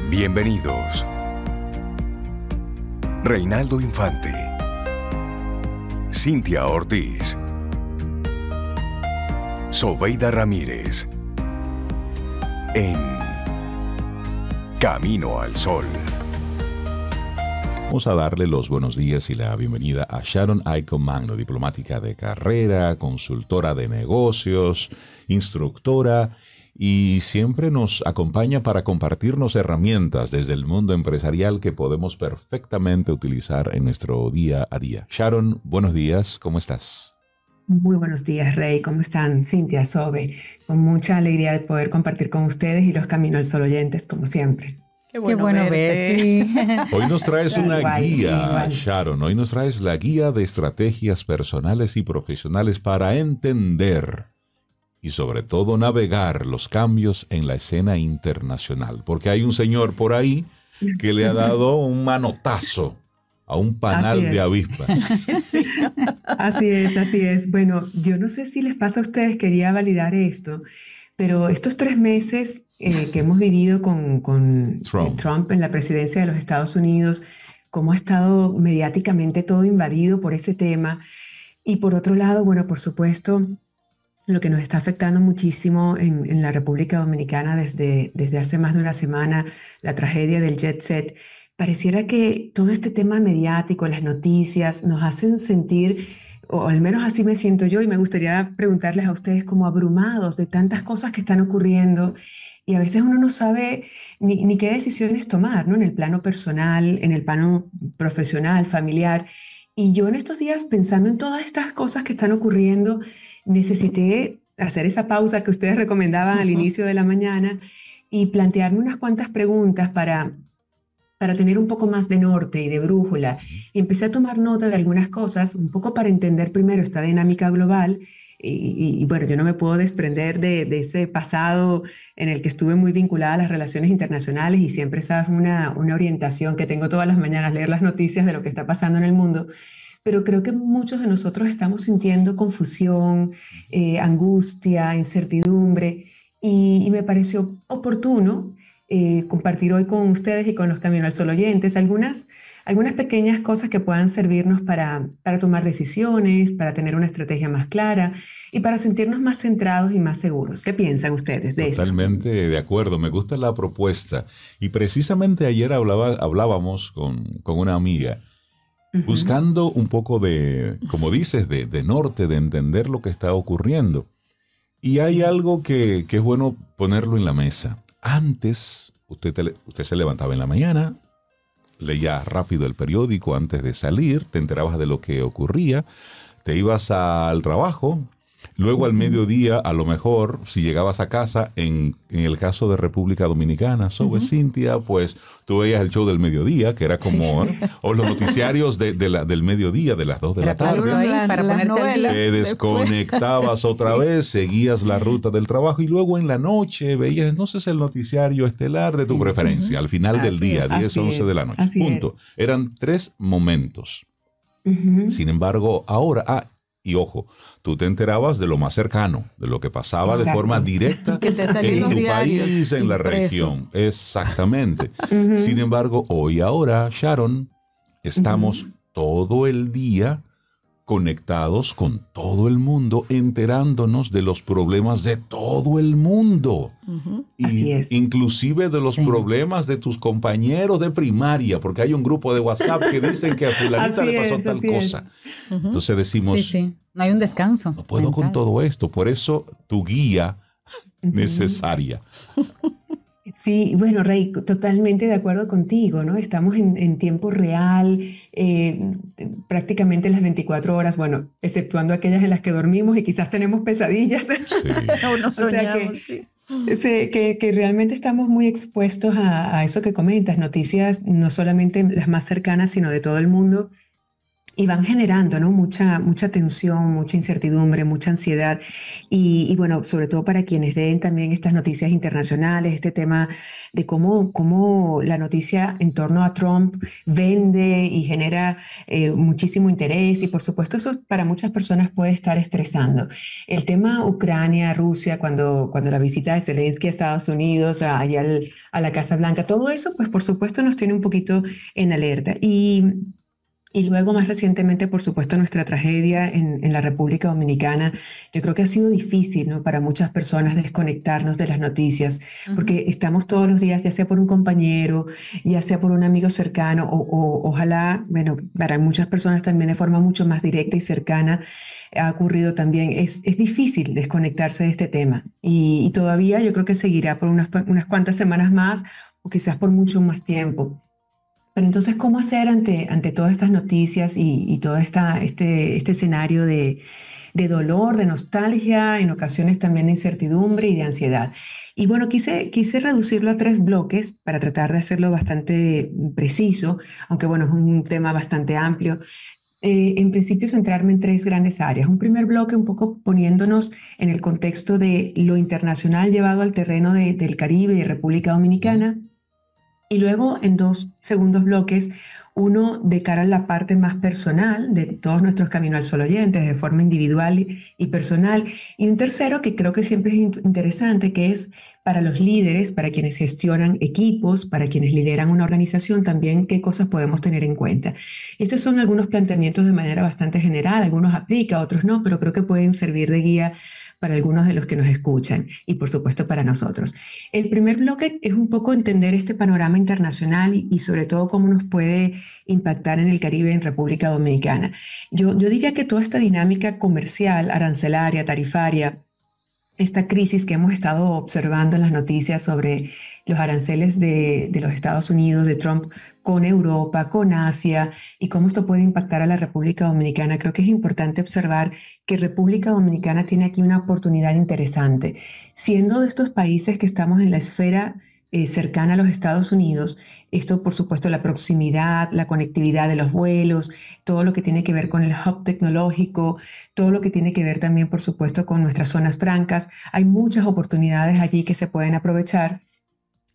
Bienvenidos. Reinaldo Infante, Cintia Ortiz, Sobeida Ramírez, en Camino al Sol. Vamos a darle los buenos días y la bienvenida a Sharon Aiko Magno, diplomática de carrera, consultora de negocios, instructora, y siempre nos acompaña para compartirnos herramientas desde el mundo empresarial que podemos perfectamente utilizar en nuestro día a día. Sharon, buenos días, ¿cómo estás? Muy buenos días, Rey. ¿Cómo están? Cintia, Sobe. Con mucha alegría de poder compartir con ustedes y los Camino al Sol oyentes, como siempre. Qué bueno verte. Sí. Hoy nos traes una guía, igual. Sharon. Hoy nos traes la guía de estrategias personales y profesionales para entender y sobre todo navegar los cambios en la escena internacional. Porque hay un señor por ahí que le ha dado un manotazo a un panal de avispas. Sí. Así es. Bueno, yo no sé si les pasa a ustedes, quería validar esto, pero estos 3 meses que hemos vivido con Trump en la presidencia de los Estados Unidos, cómo ha estado mediáticamente todo invadido por ese tema. Y por otro lado, bueno, por supuesto, lo que nos está afectando muchísimo en la República Dominicana desde hace más de una semana, la tragedia del Jet Set. Pareciera que todo este tema mediático, las noticias, nos hacen sentir, o al menos así me siento yo, y me gustaría preguntarles a ustedes como abrumados de tantas cosas que están ocurriendo, y a veces uno no sabe ni qué decisiones tomar, ¿no? En el plano personal, en el plano profesional, familiar. Y yo en estos días, pensando en todas estas cosas que están ocurriendo, necesité hacer esa pausa que ustedes recomendaban al inicio de la mañana y plantearme unas cuantas preguntas para tener un poco más de norte y de brújula. Y empecé a tomar nota de algunas cosas, un poco para entender primero esta dinámica global. Y bueno, yo no me puedo desprender de ese pasado en el que estuve muy vinculada a las relaciones internacionales y siempre sabes una orientación que tengo todas las mañanas, leer las noticias de lo que está pasando en el mundo. Pero creo que muchos de nosotros estamos sintiendo confusión, angustia, incertidumbre, y me pareció oportuno compartir hoy con ustedes y con los Camino al Sol oyentes algunas pequeñas cosas que puedan servirnos para tomar decisiones, para tener una estrategia más clara y para sentirnos más centrados y más seguros. ¿Qué piensan ustedes de esto? Totalmente de acuerdo, me gusta la propuesta. Y precisamente ayer hablábamos con una amiga, buscando un poco de, como dices, de norte, de entender lo que está ocurriendo. Y hay algo que es bueno ponerlo en la mesa. Antes, usted se levantaba en la mañana, leía rápido el periódico antes de salir, te enterabas de lo que ocurría, te ibas al trabajo, luego al mediodía, a lo mejor, si llegabas a casa, en el caso de República Dominicana, Cintia, pues tú veías el show del mediodía, que era como, o los noticiarios del mediodía, de las 2 de la tarde. Para ponerte te desconectabas otra vez, seguías la ruta del trabajo y luego en la noche veías entonces el noticiario estelar de tu preferencia, al final del día, 10, 11 de la noche. Punto. Eran 3 momentos. Sin embargo, ahora... Y ojo, tú te enterabas de lo más cercano, de lo que pasaba de forma directa en tu país, en la región. Exactamente. Sin embargo, hoy ahora, Sharon, estamos todo el día conectados con todo el mundo, enterándonos de los problemas de todo el mundo. Y inclusive de los problemas de tus compañeros de primaria, porque hay un grupo de WhatsApp que dicen que a fulanita le pasó tal cosa. Entonces decimos, no hay un descanso. No puedo mental con todo esto, por eso tu guía necesaria. Sí, bueno, Rey, totalmente de acuerdo contigo, ¿no? Estamos en tiempo real, prácticamente las 24 horas, bueno, exceptuando aquellas en las que dormimos y quizás tenemos pesadillas. Sí. Uno soñamos, que realmente estamos muy expuestos a eso que comentas, noticias no solamente las más cercanas, sino de todo el mundo. y van generando, ¿no? Mucha tensión, mucha incertidumbre, mucha ansiedad y bueno, sobre todo para quienes leen también estas noticias internacionales, este tema de cómo la noticia en torno a Trump vende y genera muchísimo interés y por supuesto eso para muchas personas puede estar estresando. El tema Ucrania, Rusia, cuando la visita de Zelensky a Estados Unidos, allá a la Casa Blanca, todo eso pues por supuesto nos tiene un poquito en alerta y luego, más recientemente, por supuesto, nuestra tragedia en la República Dominicana. Yo creo que ha sido difícil, ¿no? Para muchas personas desconectarnos de las noticias, porque estamos todos los días, ya sea por un compañero, ya sea por un amigo cercano, o ojalá, bueno, para muchas personas también de forma mucho más directa y cercana, ha ocurrido también. Es difícil desconectarse de este tema y todavía yo creo que seguirá por unas cuantas semanas más o quizás por mucho más tiempo. Pero entonces, ¿cómo hacer ante todas estas noticias y todo este escenario de dolor, de nostalgia, en ocasiones también de incertidumbre y de ansiedad? Y bueno, quise reducirlo a 3 bloques para tratar de hacerlo bastante preciso, aunque bueno, es un tema bastante amplio. En principio, centrarme en 3 grandes áreas. Un primer bloque un poco poniéndonos en el contexto de lo internacional llevado al terreno del Caribe y de República Dominicana. Y luego en 2 segundos bloques, uno de cara a la parte más personal de todos nuestros Camino al Sol oyentes, de forma individual y personal. Y un tercero que creo que siempre es interesante, que es para los líderes, para quienes gestionan equipos, para quienes lideran una organización, también qué cosas podemos tener en cuenta. Estos son algunos planteamientos de manera bastante general, algunos aplica, otros no, pero creo que pueden servir de guía para algunos de los que nos escuchan y por supuesto para nosotros. El primer bloque es un poco entender este panorama internacional y sobre todo cómo nos puede impactar en el Caribe, en República Dominicana. Yo diría que toda esta dinámica comercial, arancelaria, tarifaria, esta crisis que hemos estado observando en las noticias sobre los aranceles de los Estados Unidos, de Trump, con Europa, con Asia, y cómo esto puede impactar a la República Dominicana. Creo que es importante observar que República Dominicana tiene aquí una oportunidad interesante. Siendo de estos países que estamos en la esfera cercana a los Estados Unidos, esto por supuesto la proximidad, la conectividad de los vuelos, todo lo que tiene que ver con el hub tecnológico, todo lo que tiene que ver también por supuesto con nuestras zonas francas, hay muchas oportunidades allí que se pueden aprovechar.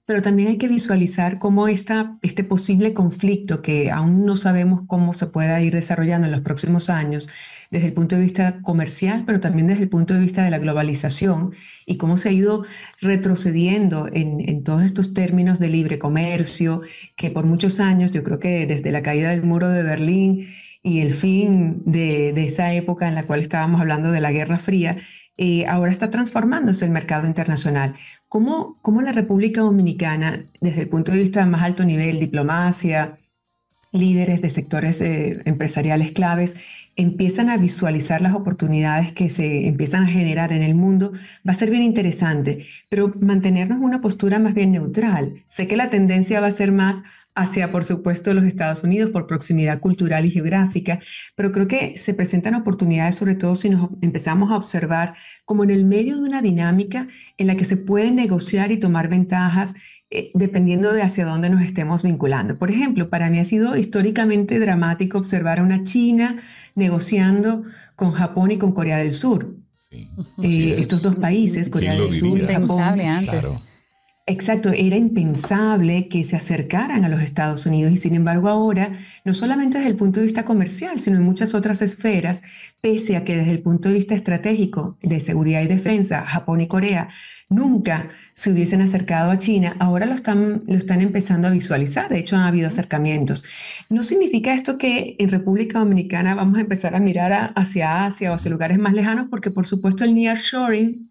Pero también hay que visualizar cómo este posible conflicto que aún no sabemos cómo se pueda ir desarrollando en los próximos años desde el punto de vista comercial, pero también desde el punto de vista de la globalización y cómo se ha ido retrocediendo en todos estos términos de libre comercio que por muchos años, yo creo que desde la caída del muro de Berlín y el fin de esa época en la cual estábamos hablando de la Guerra Fría, ahora está transformándose el mercado internacional. ¿Cómo la República Dominicana, desde el punto de vista de más alto nivel, diplomacia, líderes de sectores empresariales claves, empiezan a visualizar las oportunidades que se empiezan a generar en el mundo? Va a ser bien interesante, pero mantenernos en una postura más bien neutral. Sé que la tendencia va a ser más hacia, por supuesto, los Estados Unidos por proximidad cultural y geográfica, pero creo que se presentan oportunidades, sobre todo si nos empezamos a observar como en el medio de una dinámica en la que se puede negociar y tomar ventajas dependiendo de hacia dónde nos estemos vinculando. Por ejemplo, para mí ha sido históricamente dramático observar a una China negociando con Japón y con Corea del Sur. Sí, estos 2 países, Corea del Sur y Japón. Impensable antes. Claro. Exacto, era impensable que se acercaran a los Estados Unidos y sin embargo ahora, no solamente desde el punto de vista comercial, sino en muchas otras esferas, pese a que desde el punto de vista estratégico de seguridad y defensa, Japón y Corea nunca se hubiesen acercado a China, ahora lo están empezando a visualizar. De hecho, han habido acercamientos. No significa esto que en República Dominicana vamos a empezar a mirar hacia Asia o hacia lugares más lejanos, porque por supuesto el nearshoring,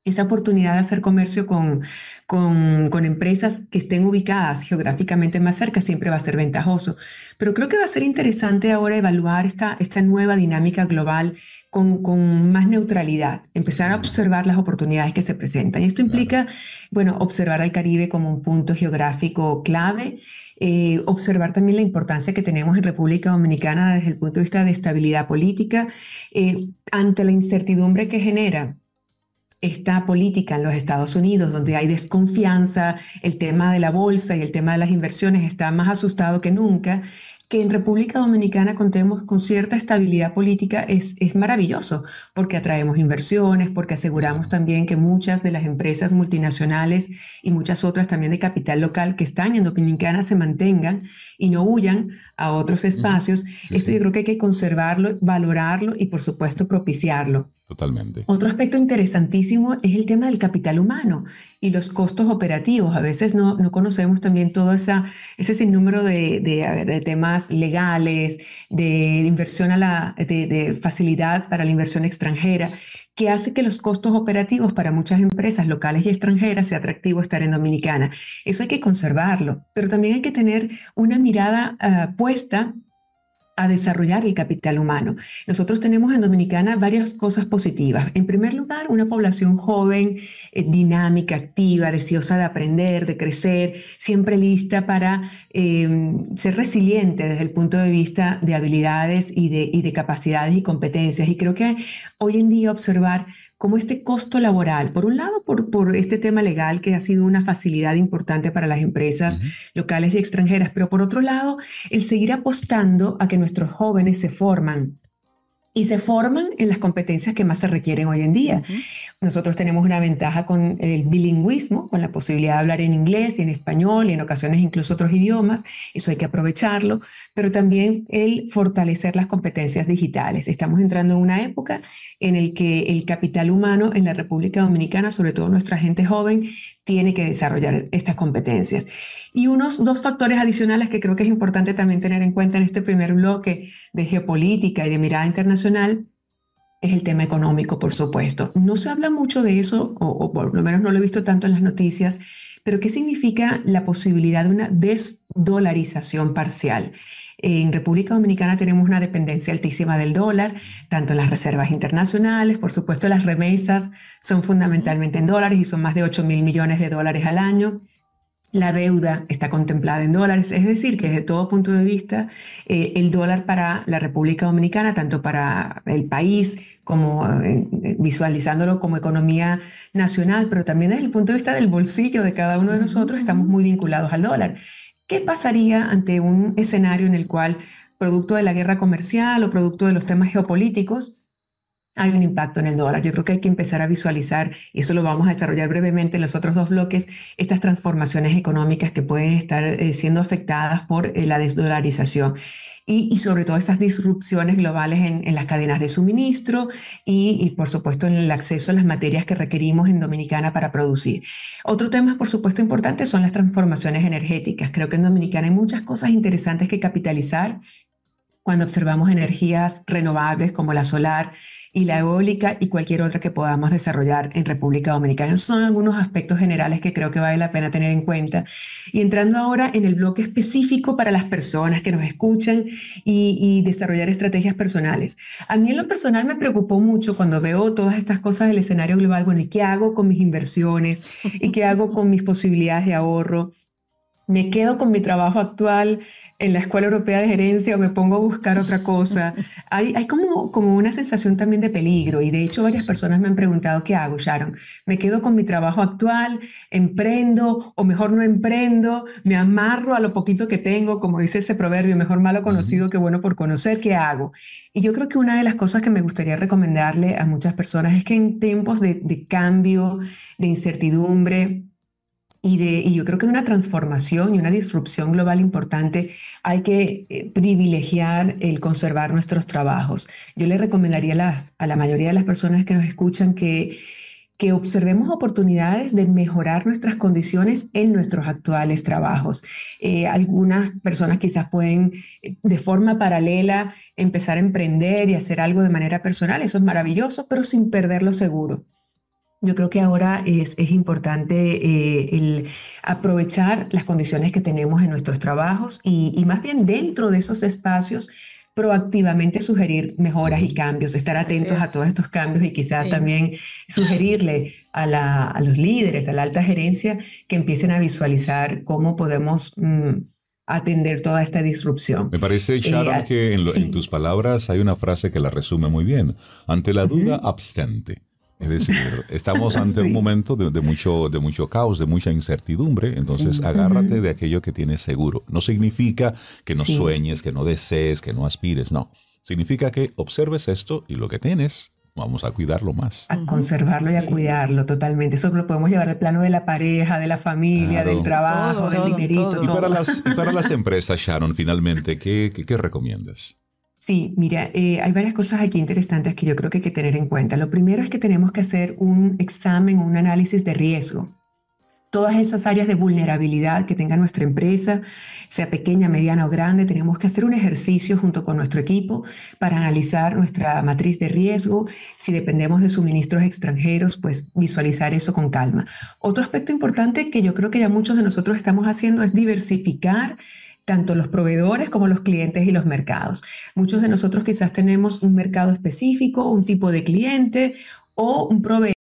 esa oportunidad de hacer comercio con empresas que estén ubicadas geográficamente más cerca siempre va a ser ventajoso. Pero creo que va a ser interesante ahora evaluar esta nueva dinámica global con más neutralidad, empezar a observar las oportunidades que se presentan. Y esto implica, bueno, observar al Caribe como un punto geográfico clave, observar también la importancia que tenemos en República Dominicana desde el punto de vista de estabilidad política, ante la incertidumbre que genera esta política en los Estados Unidos, donde hay desconfianza, el tema de la bolsa y el tema de las inversiones está más asustado que nunca. que en República Dominicana contemos con cierta estabilidad política es maravilloso, porque atraemos inversiones, porque aseguramos también que muchas de las empresas multinacionales y muchas otras también de capital local que están en Dominicana se mantengan y no huyan a otros espacios. Esto yo creo que hay que conservarlo, valorarlo y por supuesto propiciarlo. Totalmente. Otro aspecto interesantísimo es el tema del capital humano y los costos operativos. A veces no conocemos también todo ese sinnúmero de temas legales, de inversión de facilidad para la inversión extranjera, que hace que los costos operativos para muchas empresas locales y extranjeras sea atractivo estar en Dominicana. Eso hay que conservarlo, pero también hay que tener una mirada puesta a desarrollar el capital humano. Nosotros tenemos en Dominicana varias cosas positivas. En primer lugar, una población joven, dinámica, activa, deseosa de aprender, de crecer, siempre lista para ser resiliente desde el punto de vista de habilidades y de capacidades y competencias. Y creo que hoy en día observar cómo este costo laboral, por un lado por este tema legal que ha sido una facilidad importante para las empresas locales y extranjeras, pero por otro lado el seguir apostando a que nuestros jóvenes se forman y se forman en las competencias que más se requieren hoy en día. Nosotros tenemos una ventaja con el bilingüismo, con la posibilidad de hablar en inglés y en español y en ocasiones incluso otros idiomas. Eso hay que aprovecharlo, pero también el fortalecer las competencias digitales. Estamos entrando en una época en la que el capital humano en la República Dominicana, sobre todo nuestra gente joven, tiene que desarrollar estas competencias. Y dos factores adicionales que creo que es importante también tener en cuenta en este primer bloque de geopolítica y de mirada internacional es el tema económico, por supuesto. No se habla mucho de eso, o por lo menos no lo he visto tanto en las noticias, pero ¿qué significa la posibilidad de una desdolarización parcial? En República Dominicana tenemos una dependencia altísima del dólar, tanto en las reservas internacionales, por supuesto las remesas son fundamentalmente en dólares y son más de 8.000 millones de dólares al año. La deuda está contemplada en dólares, es decir, que desde todo punto de vista, el dólar para la República Dominicana, tanto para el país como visualizándolo como economía nacional, pero también desde el punto de vista del bolsillo de cada uno de nosotros, estamos muy vinculados al dólar. ¿Qué pasaría ante un escenario en el cual, producto de la guerra comercial o producto de los temas geopolíticos, hay un impacto en el dólar? Yo creo que hay que empezar a visualizar, y eso lo vamos a desarrollar brevemente en los otros dos bloques, estas transformaciones económicas que pueden estar siendo afectadas por la desdolarización. Y sobre todo esas disrupciones globales en las cadenas de suministro y por supuesto en el acceso a las materias que requerimos en Dominicana para producir. Otro tema, por supuesto, importante son las transformaciones energéticas. Creo que en Dominicana hay muchas cosas interesantes que capitalizar cuando observamos energías renovables como la solar y la eólica y cualquier otra que podamos desarrollar en República Dominicana. Esos son algunos aspectos generales que creo que vale la pena tener en cuenta. Y entrando ahora en el bloque específico para las personas que nos escuchan y desarrollar estrategias personales. A mí en lo personal me preocupó mucho cuando veo todas estas cosas del escenario global. Bueno, ¿y qué hago con mis inversiones? ¿Y qué hago con mis posibilidades de ahorro? ¿Me quedo con mi trabajo actual en la Escuela Europea de Gerencia o me pongo a buscar otra cosa? Hay como una sensación también de peligro y de hecho varias personas me han preguntado ¿qué hago, Sharon? ¿Me quedo con mi trabajo actual? ¿Emprendo o mejor no emprendo? ¿Me amarro a lo poquito que tengo? Como dice ese proverbio, mejor malo conocido que bueno por conocer. ¿Qué hago? Y yo creo que una de las cosas que me gustaría recomendarle a muchas personas es que en tiempos de cambio, de incertidumbre, y yo creo que una transformación y una disrupción global importante, hay que privilegiar el conservar nuestros trabajos. Yo le recomendaría a la mayoría de las personas que nos escuchan que observemos oportunidades de mejorar nuestras condiciones en nuestros actuales trabajos. Algunas personas quizás pueden de forma paralela empezar a emprender y hacer algo de manera personal. Eso es maravilloso, pero sin perder lo seguro. Yo creo que ahora es importante el aprovechar las condiciones que tenemos en nuestros trabajos y más bien dentro de esos espacios proactivamente sugerir mejoras y cambios, estar atentos a todos estos cambios y quizás también sugerirle a los líderes, a la alta gerencia, que empiecen a visualizar cómo podemos atender toda esta disrupción. Me parece, Sharon, que en tus palabras hay una frase que la resume muy bien. Ante la duda, abstente. Es decir, estamos ante un momento de mucho caos, de mucha incertidumbre, entonces agárrate de aquello que tienes seguro. No significa que no sueñes, que no desees, que no aspires, no. Significa que observes esto y lo que tienes, vamos a cuidarlo más. A conservarlo y a cuidarlo totalmente. Eso lo podemos llevar al plano de la pareja, de la familia, del trabajo, del dinerito. Todo. Y para las empresas, Sharon, finalmente, ¿qué recomiendas? Sí, mira, hay varias cosas aquí interesantes que yo creo que hay que tener en cuenta. Lo primero es que tenemos que hacer un examen, un análisis de riesgo. Todas esas áreas de vulnerabilidad que tenga nuestra empresa, sea pequeña, mediana o grande, tenemos que hacer un ejercicio junto con nuestro equipo para analizar nuestra matriz de riesgo. Si dependemos de suministros extranjeros, pues visualizar eso con calma. Otro aspecto importante que yo creo que ya muchos de nosotros estamos haciendo es diversificar tanto los proveedores como los clientes y los mercados. Muchos de nosotros quizás tenemos un mercado específico, un tipo de cliente o un proveedor